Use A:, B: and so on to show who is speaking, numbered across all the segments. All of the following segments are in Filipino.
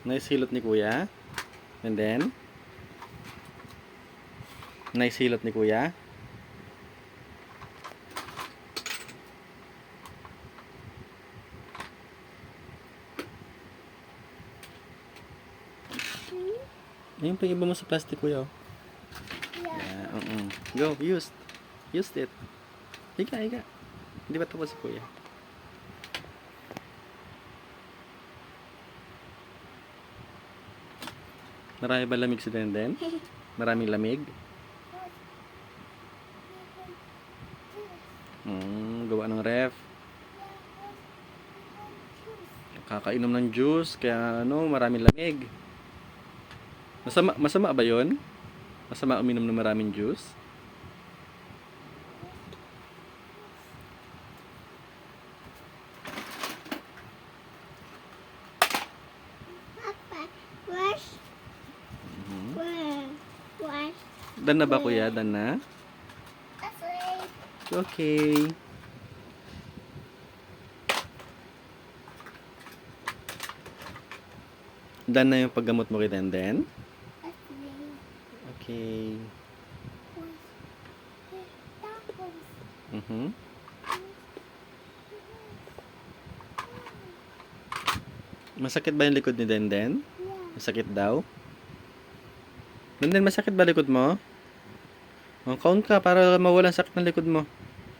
A: Naisilot ni Kuya. And then, naisilot ni Kuya. Ayun pa yung iba mo sa plastic, Kuya. Oh. Yeah, Go, use. Use it. Higa, higa. Hindi ba tapos si Kuya? Marami ba lamig si Denden? Maraming lamig? Gawa ng ref. Kakainom ng juice, kaya maraming lamig. Masama ba 'yon? Masama uminom ng maraming juice?
B: Papa, wash. Wash.
A: Dan na ba, Kuya? Dan na? Okay. Dan na yung paggamot mo kay Denden? Okay. Masakit ba yung likod ni Denden? Masakit daw? Denden, masakit ba likod mo? Count ka para mawalan sakit ng likod mo.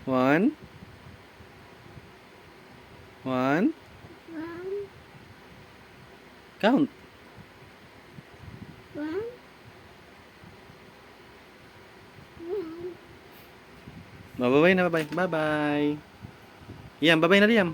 A: 1. 1. Count.
B: 1.
A: Bye-bye na, bye-bye. Bye-bye. Liam, bye-bye na, Liam.